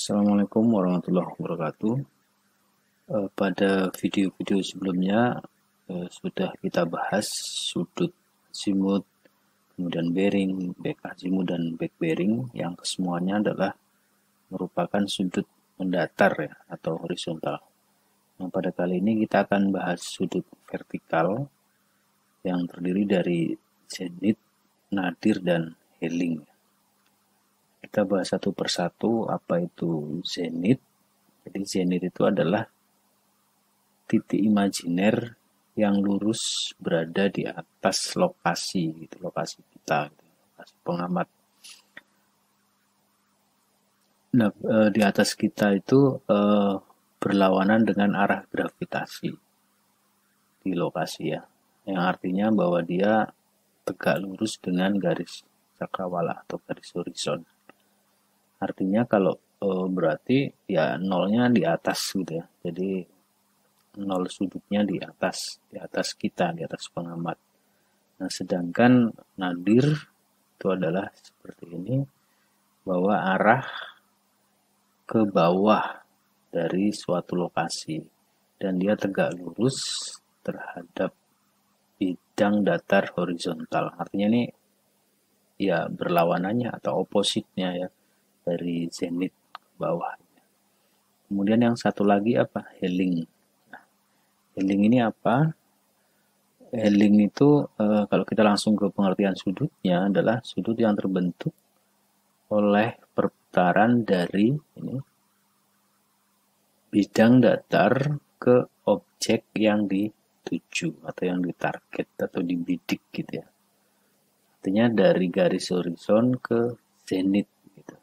Assalamualaikum warahmatullahi wabarakatuh. Pada video-video sebelumnya sudah kita bahas sudut azimut, kemudian bearing, back azimut dan back bearing yang kesemuanya adalah merupakan sudut mendatar ya, atau horizontal. Nah, pada kali ini kita akan bahas sudut vertikal yang terdiri dari zenit, nadir, dan Helling. Kita bahas satu persatu apa itu zenit. Jadi zenit itu adalah titik imajiner yang lurus berada di atas lokasi gitu, lokasi kita, gitu, lokasi pengamat. Nah, di atas kita itu berlawanan dengan arah gravitasi di lokasi ya, yang artinya bahwa dia tegak lurus dengan garis cakrawala atau garis horizon. Artinya kalau berarti ya nolnya di atas gitu ya. Jadi nol sudutnya di atas kita, di atas pengamat. Nah, sedangkan nadir itu adalah seperti ini, bahwa arah ke bawah dari suatu lokasi dan dia tegak lurus terhadap bidang datar horizontal. Artinya ini ya berlawanannya atau opositnya ya dari zenit ke bawah. Kemudian yang satu lagi apa? Helling. Nah, Helling ini apa? Helling itu kalau kita langsung ke pengertian sudutnya adalah sudut yang terbentuk oleh perputaran dari ini bidang datar ke objek yang dituju atau yang ditarget atau dibidik gitu ya. Artinya dari garis horizon ke zenit gitu.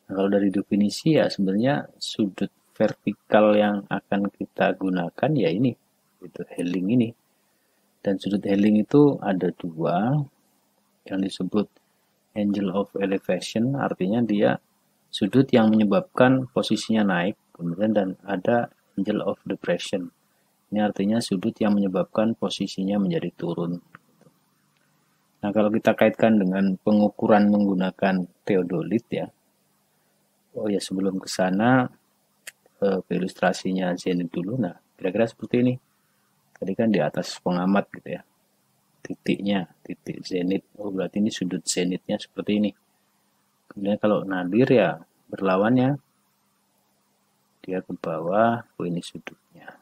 Nah, kalau dari definisi ya sebenarnya sudut vertikal yang akan kita gunakan ya ini itu Helling ini. Dan sudut Helling itu ada dua yang disebut angle of elevation, artinya dia sudut yang menyebabkan posisinya naik, kemudian dan ada angle of depression. Ini artinya sudut yang menyebabkan posisinya menjadi turun. Nah, kalau kita kaitkan dengan pengukuran menggunakan theodolit ya. Oh ya, sebelum ke sana ke ilustrasinya zenit dulu. Nah, kira-kira seperti ini. Tadi kan di atas pengamat gitu ya. Titiknya, titik zenit. Oh, berarti ini sudut zenitnya seperti ini. Kemudian kalau nadir ya berlawannya dia ke bawah, oh ini sudutnya.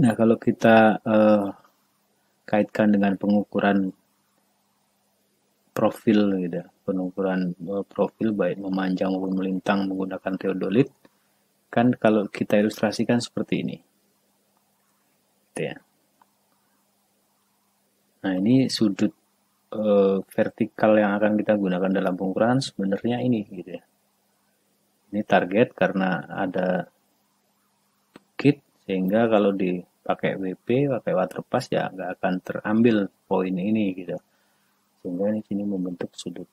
Nah, kalau kita kaitkan dengan pengukuran profil gitu, pengukuran profil baik memanjang maupun melintang menggunakan theodolit, kan kalau kita ilustrasikan seperti ini. Gitu ya. Nah, ini sudut vertikal yang akan kita gunakan dalam pengukuran sebenarnya ini gitu ya. Ini target karena ada bukit sehingga kalau dipakai WP, pakai waterpass ya nggak akan terambil poin ini gitu. Sehingga di sini membentuk sudut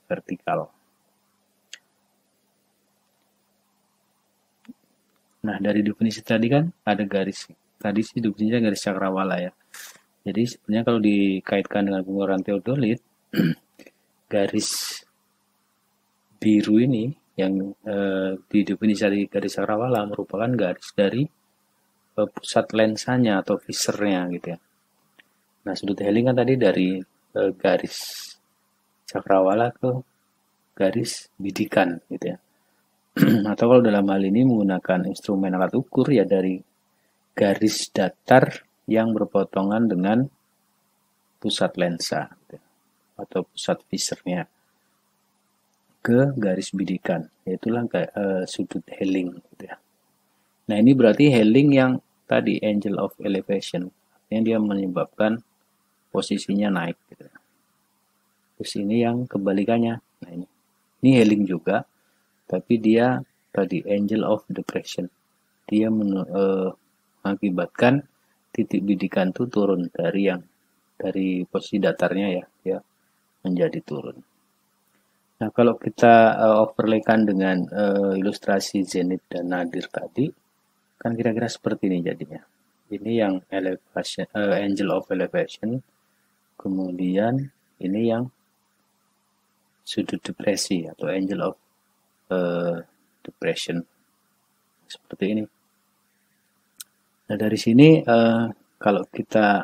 vertikal. Nah, dari definisi tadi kan ada garis. Tadi sih definisinya garis cakrawala ya. Jadi sebenarnya kalau dikaitkan dengan pengukuran theodolit, garis biru ini yang didefinisi garis cakrawala merupakan garis dari pusat lensanya atau visernya gitu ya. Nah, sudut Helling kan tadi dari garis cakrawala ke garis bidikan gitu ya. Atau kalau dalam hal ini menggunakan instrumen alat ukur ya dari garis datar yang berpotongan dengan pusat lensa gitu, atau pusat visernya ke garis bidikan, yaitulah sudut Helling gitu ya. Nah, ini berarti Helling yang tadi angle of elevation, artinya dia menyebabkan posisinya naik gitu. Terus ini yang kebalikannya. Nah, ini Helling juga, tapi dia tadi angle of depression. Dia mengakibatkan titik bidikan itu turun dari posisi datarnya ya, dia menjadi turun. Nah, kalau kita overlaykan dengan ilustrasi zenit dan nadir tadi, kan kira-kira seperti ini jadinya. Ini yang elevation, angle of elevation, kemudian ini yang sudut depresi atau angle of depression seperti ini. Nah dari sini kalau kita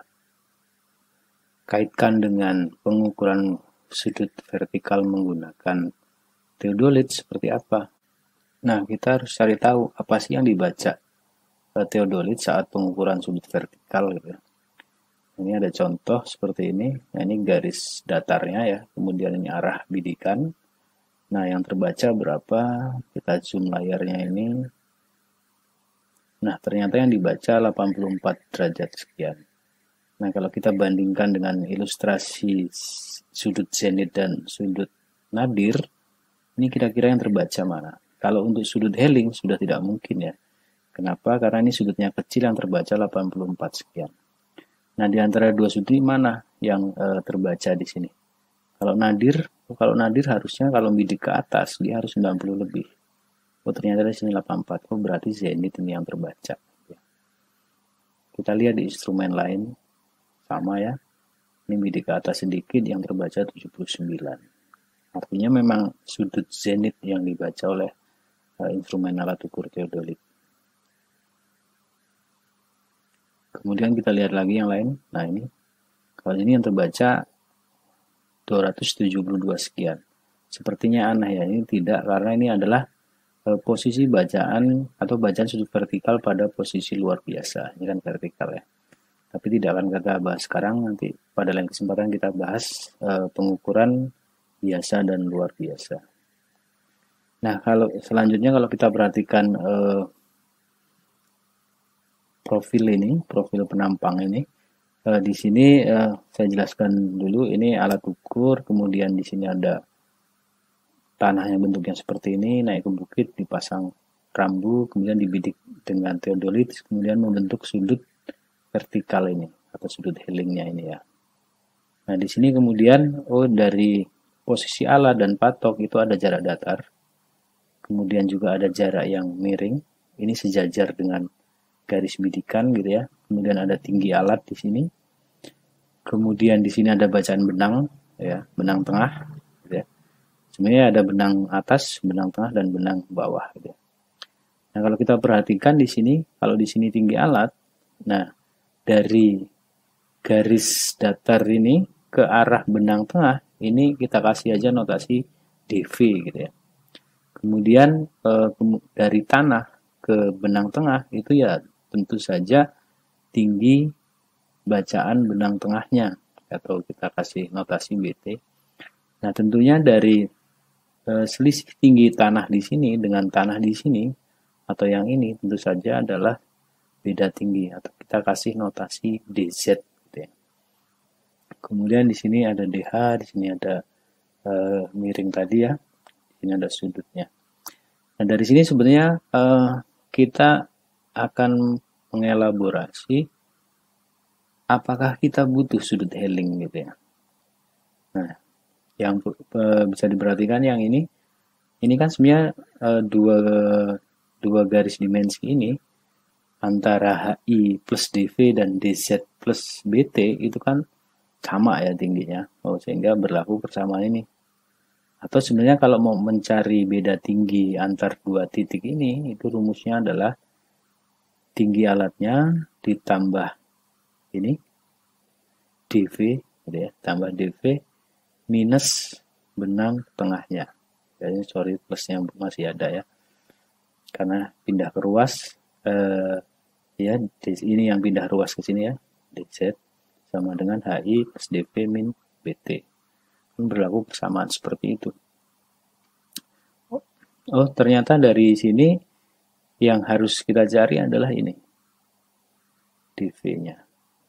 kaitkan dengan pengukuran sudut vertikal menggunakan theodolit seperti apa? Nah kita harus cari tahu apa sih yang dibaca theodolit saat pengukuran sudut vertikal gitu. Ini ada contoh seperti ini. Nah, ini garis datarnya ya. Kemudian ini arah bidikan. Nah, yang terbaca berapa? Kita zoom layarnya ini. Nah, ternyata yang dibaca 84 derajat sekian. Nah, kalau kita bandingkan dengan ilustrasi sudut zenit dan sudut nadir, ini kira-kira yang terbaca mana? Kalau untuk sudut Helling sudah tidak mungkin ya. Kenapa? Karena ini sudutnya kecil yang terbaca 84 sekian. Nah, di antara dua sudut mana yang terbaca di sini? Kalau nadir harusnya kalau bidik ke atas dia harus 90 lebih. Oh, ternyata di sini 84. Oh, berarti zenit ini yang terbaca. Kita lihat di instrumen lain sama ya. Ini bidik ke atas sedikit yang terbaca 79. Artinya memang sudut zenit yang dibaca oleh instrumen alat ukur theodolit. Kemudian kita lihat lagi yang lain. Nah ini, kalau ini yang terbaca 272 sekian. Sepertinya aneh ya, ini tidak karena ini adalah posisi bacaan atau bacaan sudut vertikal pada posisi luar biasa. Ini kan vertikal ya. Tapi tidak akan kita bahas sekarang, nanti pada lain kesempatan kita bahas pengukuran biasa dan luar biasa. Nah, kalau selanjutnya kalau kita perhatikan profil penampang ini. Di sini saya jelaskan dulu, ini alat ukur, kemudian di sini ada tanahnya bentuknya seperti ini, naik ke bukit, dipasang rambu, kemudian dibidik dengan theodolit, kemudian membentuk sudut vertikal ini atau sudut Hellingnya ini ya. Nah di sini kemudian dari posisi alat dan patok itu ada jarak datar, kemudian juga ada jarak yang miring, ini sejajar dengan garis bidikan gitu ya. Kemudian ada tinggi alat di sini. Kemudian di sini ada bacaan benang ya, benang tengah gitu ya. Sebenarnya ada benang atas, benang tengah dan benang bawah gitu ya. Nah, kalau kita perhatikan di sini, kalau di sini tinggi alat, nah dari garis datar ini ke arah benang tengah, ini kita kasih aja notasi DV gitu ya. Kemudian dari tanah ke benang tengah itu ya tentu saja tinggi bacaan benang tengahnya atau kita kasih notasi BT. Nah, tentunya dari selisih tinggi tanah di sini dengan tanah di sini atau yang ini tentu saja adalah beda tinggi atau kita kasih notasi DZ gitu ya. Kemudian di sini ada DH, di sini ada miring tadi ya. Di sini ada sudutnya. Nah, dari sini sebenarnya kita akan mengelaborasi apakah kita butuh sudut Helling gitu ya. Nah, yang bisa diperhatikan yang ini kan sebenarnya dua garis dimensi ini antara HI plus DV dan DZ plus BT itu kan sama ya tingginya. Sehingga berlaku persamaan ini. Atau sebenarnya kalau mau mencari beda tinggi antar dua titik ini, itu rumusnya adalah tinggi alatnya ditambah ini DV gitu ya, tambah DV minus benang tengahnya. Jadi sorry plusnya masih ada ya, karena pindah ke ruas ya ini yang pindah ruas ke sini ya, DZ sama dengan HI plus DV min BT. Berlaku persamaan seperti itu. Oh ternyata dari sini yang harus kita cari adalah ini DV-nya.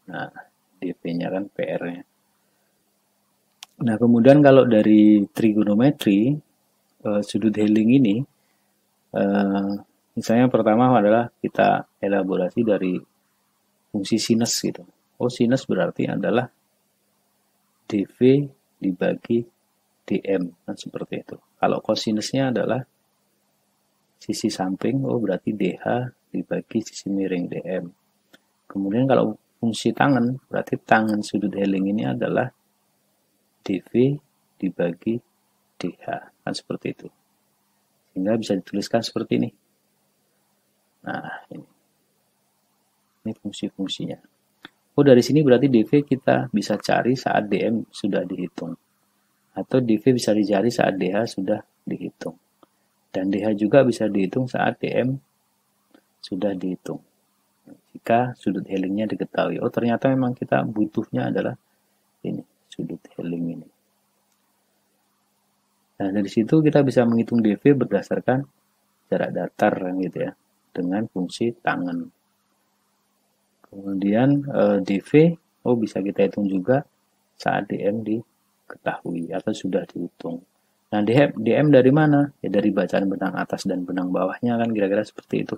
Nah DV-nya kan PR-nya. Nah kemudian kalau dari trigonometri sudut Helling ini misalnya pertama adalah kita elaborasi dari fungsi sinus gitu. Oh sinus berarti adalah DV dibagi DM kan seperti itu. Kalau kosinusnya adalah sisi samping, oh berarti DH dibagi sisi miring DM. Kemudian kalau fungsi tangen, berarti tangen sudut Helling ini adalah DV dibagi DH, kan seperti itu. Sehingga bisa dituliskan seperti ini. Nah, ini fungsi-fungsinya. Oh, dari sini berarti DV kita bisa cari saat DM sudah dihitung. Atau DV bisa dicari saat DH sudah dihitung. Dan DH juga bisa dihitung saat DM sudah dihitung. Jika sudut Hellingnya diketahui. Oh, ternyata memang kita butuhnya adalah ini, sudut Helling ini. Nah, dari situ kita bisa menghitung DV berdasarkan jarak datar gitu ya, dengan fungsi tangan. Kemudian DV, oh bisa kita hitung juga saat DM diketahui atau sudah dihitung. Nah, DM dari mana? Ya dari bacaan benang atas dan benang bawahnya kan kira-kira seperti itu.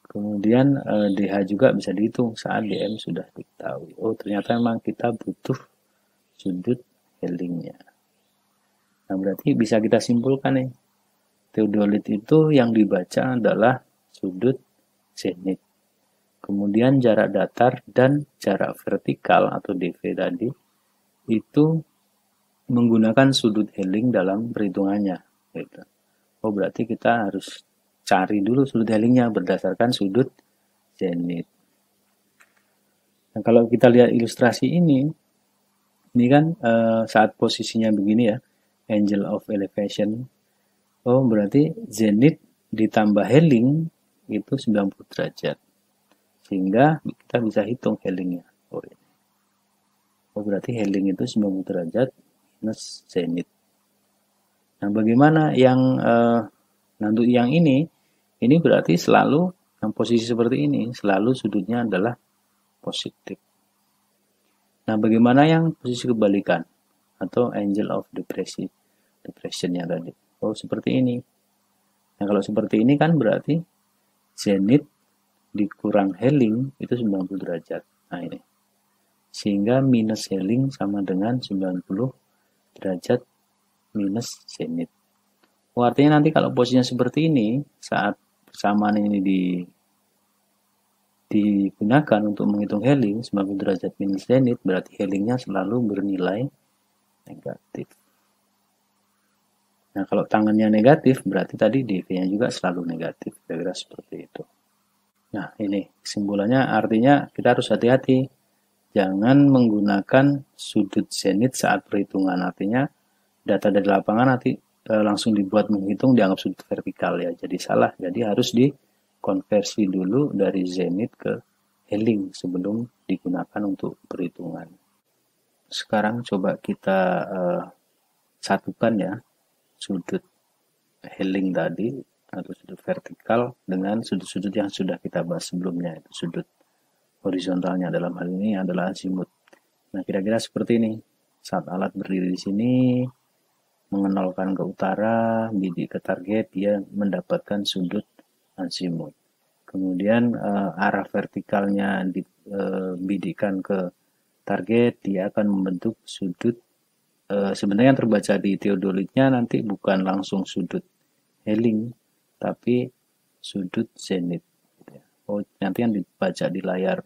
Kemudian DH juga bisa dihitung saat DM sudah diketahui. Oh, ternyata memang kita butuh sudut Hellingnya. Nah, berarti bisa kita simpulkan nih. Teodolit itu yang dibaca adalah sudut zenit. Kemudian jarak datar dan jarak vertikal atau DV tadi itu menggunakan sudut Helling dalam perhitungannya. Gitu. Oh, berarti kita harus cari dulu sudut Hellingnya berdasarkan sudut zenit. Nah, kalau kita lihat ilustrasi ini kan saat posisinya begini ya, angle of elevation. Oh, berarti zenit ditambah Helling itu 90 derajat. Sehingga kita bisa hitung Hellingnya. Oh, berarti Helling itu 90 derajat minus zenit. Nah, bagaimana yang untuk yang ini berarti selalu yang posisi seperti ini, selalu sudutnya adalah positif. Nah, bagaimana yang posisi kebalikan atau angle of depression-nya tadi? Oh, seperti ini. Nah, kalau seperti ini kan berarti zenit dikurang Helling itu 90 derajat. Nah, ini. Sehingga minus Helling sama dengan 90 derajat minus zenit. Oh, artinya nanti kalau posisinya seperti ini, saat persamaan ini digunakan untuk menghitung Helling 90 derajat minus zenit, berarti Hellingnya selalu bernilai negatif. Nah, kalau tangannya negatif, berarti tadi DV-nya juga selalu negatif. Kira-kira seperti itu. Nah, ini kesimpulannya artinya kita harus hati-hati. Jangan menggunakan sudut zenit saat perhitungan. Artinya data dari lapangan nanti langsung dibuat menghitung dianggap sudut vertikal ya. Jadi salah. Jadi harus dikonversi dulu dari zenit ke Helling sebelum digunakan untuk perhitungan. Sekarang coba kita satukan ya sudut Helling tadi atau sudut vertikal dengan sudut-sudut yang sudah kita bahas sebelumnya, itu sudut horizontalnya dalam hal ini adalah azimut. Nah, kira-kira seperti ini. Saat alat berdiri di sini mengenolkan ke utara, bidik ke target, dia mendapatkan sudut azimut. Kemudian arah vertikalnya dibidikkan ke target, dia akan membentuk sudut sebenarnya yang terbaca di teodolitnya nanti bukan langsung sudut Helling, tapi sudut zenit. Oh, nanti yang dibaca di layar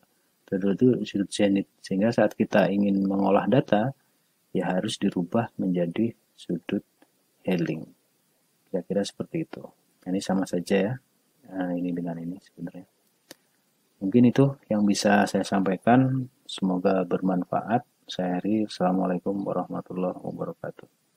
itu sudut zenit. Sehingga saat kita ingin mengolah data, ya harus dirubah menjadi sudut Helling. Kira-kira seperti itu. Ini sama saja ya. Nah, ini dengan ini sebenarnya. Mungkin itu yang bisa saya sampaikan. Semoga bermanfaat. Saya Heri. Assalamualaikum warahmatullahi wabarakatuh.